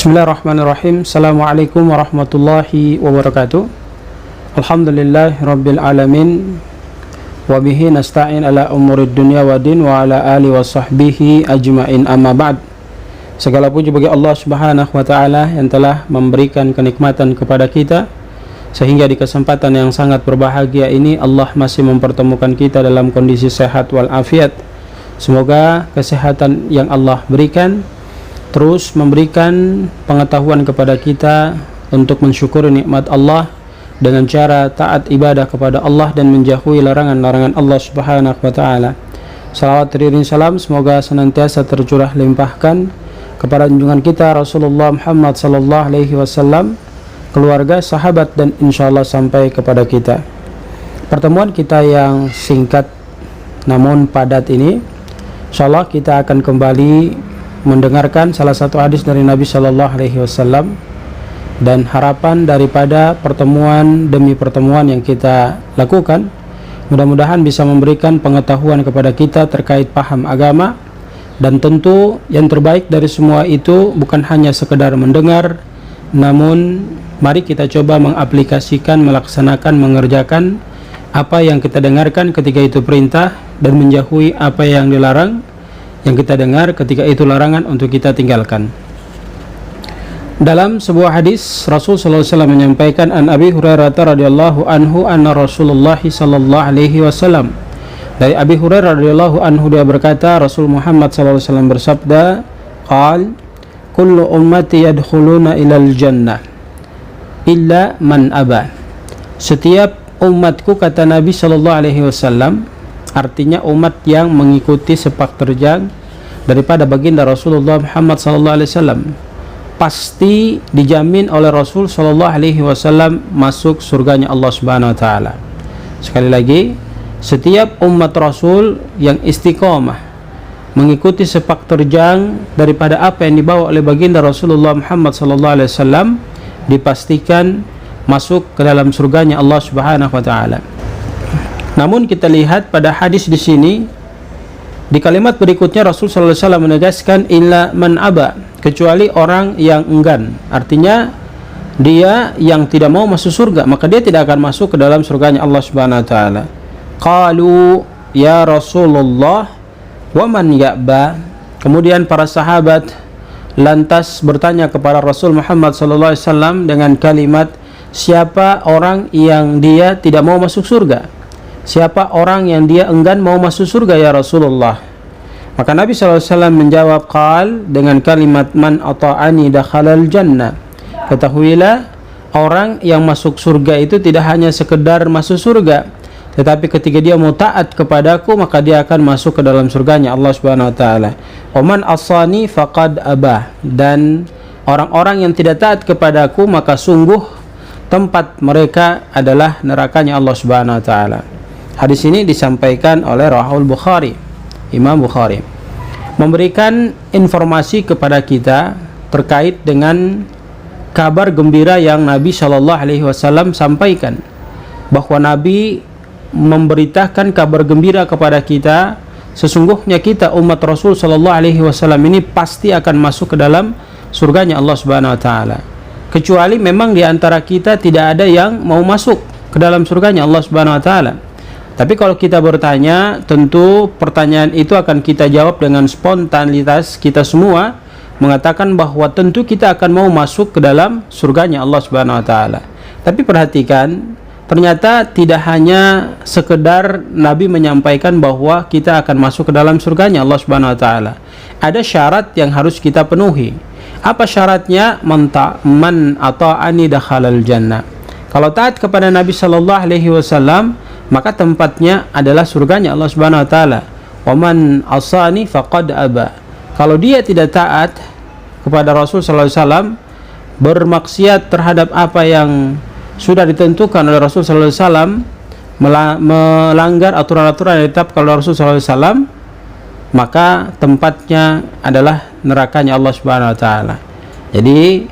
Bismillahirrahmanirrahim. Assalamualaikum warahmatullahi wabarakatuh. Alhamdulillah rabbil alamin. Wa bihi nasta'in ala umurid dunya wa din wa ala alihi wa sahbihi ajma'in, amma ba'd. Segala puji bagi Allah Subhanahu wa taala yang telah memberikan kenikmatan kepada kita sehingga di kesempatan yang sangat berbahagia ini Allah masih mempertemukan kita dalam kondisi sehat wal afiat. Semoga kesehatan yang Allah berikan terus memberikan pengetahuan kepada kita untuk mensyukuri nikmat Allah dengan cara taat ibadah kepada Allah dan menjauhi larangan-larangan Allah Subhanahu wa taala. Salawat dan salam semoga senantiasa tercurah limpahkan kepada junjungan kita Rasulullah Muhammad sallallahu alaihi wasallam, keluarga, sahabat, dan insyaallah sampai kepada kita. Pertemuan kita yang singkat namun padat ini, insyaallah kita akan kembali mendengarkan salah satu hadis dari Nabi Shallallahu Alaihi Wasallam, dan harapan daripada pertemuan demi pertemuan yang kita lakukan mudah-mudahan bisa memberikan pengetahuan kepada kita terkait paham agama. Dan tentu yang terbaik dari semua itu bukan hanya sekedar mendengar, namun mari kita coba mengaplikasikan, melaksanakan, mengerjakan apa yang kita dengarkan ketika itu perintah, dan menjauhi apa yang dilarang yang kita dengar ketika itu larangan untuk kita tinggalkan. Dalam sebuah hadis Rasul sallallahu alaihi wasallam menyampaikan, an Abi Hurairah radhiyallahu anhu anna Rasulullah sallallahu alaihi wasallam, dari Abi Hurairah radhiyallahu anhu dia berkata, Rasul Muhammad sallallahu alaihi wasallam bersabda, qal kullu ummati yadkhuluna ilal jannah illa man aba. Setiap umatku, kata Nabi sallallahu alaihi wasallam, artinya umat yang mengikuti sepak terjang daripada baginda Rasulullah Muhammad sallallahu alaihi wasallam, pasti dijamin oleh Rasul sallallahu alaihi wasallam masuk surganya Allah Subhanahu wa taala. Sekali lagi, setiap umat Rasul yang istiqomah mengikuti sepak terjang daripada apa yang dibawa oleh baginda Rasulullah Muhammad sallallahu alaihi wasallam dipastikan masuk ke dalam surganya Allah Subhanahu wa taala. Namun kita lihat pada hadis di sini, di kalimat berikutnya Rasul sallallahu alaihi wasallam menegaskan illa man aba, kecuali orang yang enggan. Artinya dia yang tidak mau masuk surga, maka dia tidak akan masuk ke dalam surganya Allah Subhanahu wa taala. Qalu ya Rasulullah wa man ya'ba. Kemudian para sahabat lantas bertanya kepada Rasul Muhammad sallallahu alaihi wasallam dengan kalimat, siapa orang yang dia tidak mau masuk surga? Siapa orang yang dia enggan mau masuk surga ya Rasulullah? Maka Nabi SAW menjawab, qal, dengan kalimat man ata'ani dakhalal jannah. Ketahuilah, orang yang masuk surga itu tidak hanya sekedar masuk surga, tetapi ketika dia mau taat kepadaku, maka dia akan masuk ke dalam surganya Allah Subhanahu wa taala. Wa man asani faqad abah, dan orang-orang yang tidak taat kepadaku, maka sungguh tempat mereka adalah nerakanya Allah Subhanahu wa taala. Hadis ini disampaikan oleh Rahul Bukhari, Imam Bukhari, memberikan informasi kepada kita terkait dengan kabar gembira yang Nabi Shallallahu Alaihi Wasallam sampaikan, bahwa Nabi memberitakan kabar gembira kepada kita, sesungguhnya kita umat Rasul Shallallahu Alaihi Wasallam ini pasti akan masuk ke dalam surganya Allah Subhanahu Wa Taala, kecuali memang di antara kita tidak ada yang mau masuk ke dalam surganya Allah Subhanahu Wa Taala. Tapi kalau kita bertanya, tentu pertanyaan itu akan kita jawab dengan spontanitas kita semua, mengatakan bahwa tentu kita akan mau masuk ke dalam surganya Allah Subhanahu wa taala. Tapi perhatikan, ternyata tidak hanya sekedar Nabi menyampaikan bahwa kita akan masuk ke dalam surganya Allah Subhanahu wa taala. Ada syarat yang harus kita penuhi. Apa syaratnya? Man ata'ani dakhalal jannah. Kalau taat kepada Nabi sallallahu alaihi wasallam, maka tempatnya adalah surganya Allah Subhanahu wa taala. Wa man asani faqad aba. Kalau dia tidak taat kepada Rasul sallallahu alaihi wasallam, bermaksiat terhadap apa yang sudah ditentukan oleh Rasul sallallahu alaihi wasallam, melanggar aturan-aturan yang ditetapkan oleh Rasul sallallahu alaihi wasallam, maka tempatnya adalah nerakanya Allah Subhanahu wa taala. Jadi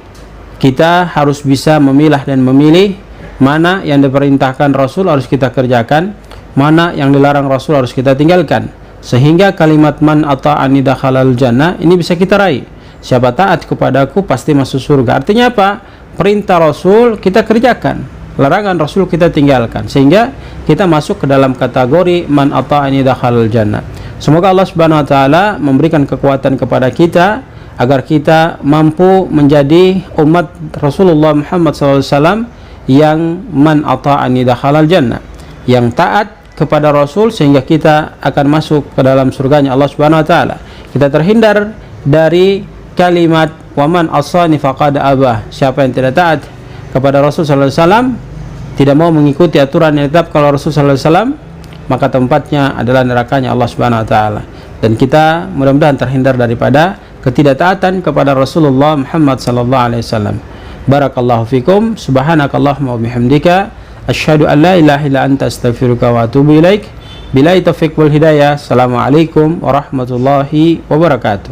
kita harus bisa memilah dan memilih mana yang diperintahkan Rasul harus kita kerjakan, mana yang dilarang Rasul harus kita tinggalkan, sehingga kalimat man ata'ani dakhalal jannah ini bisa kita raih. siapa taat kepadaku pasti masuk surga. Artinya apa? Perintah Rasul kita kerjakan, larangan Rasul kita tinggalkan, sehingga kita masuk ke dalam kategori man ata'ani dakhalal jannah. Semoga Allah Subhanahu wa taala memberikan kekuatan kepada kita agar kita mampu menjadi umat Rasulullah Muhammad SAW yang man ata'ani dakhalal jannah, yang taat kepada Rasul sehingga kita akan masuk ke dalam surganya Allah Subhanahu wa taala. Kita terhindar dari kalimat waman asani faqad abah. Siapa yang tidak taat kepada Rasul sallallahu alaihi wasallam, tidak mau mengikuti aturan yang ditetapkan oleh Rasul sallallahu alaihi wasallam, maka tempatnya adalah nerakanya Allah Subhanahu wa taala. Dan kita mudah-mudahan terhindar daripada ketidaktaatan kepada Rasulullah Muhammad sallallahu alaihi wasallam. Barakallahu fikum, subhanakallahumma wa bihamdika, asyhadu an la ilaha illa anta, astaghfiruka wa atubu ilaik. Billahi taufiq wal hidayah. Assalamualaikum warahmatullahi wabarakatuh.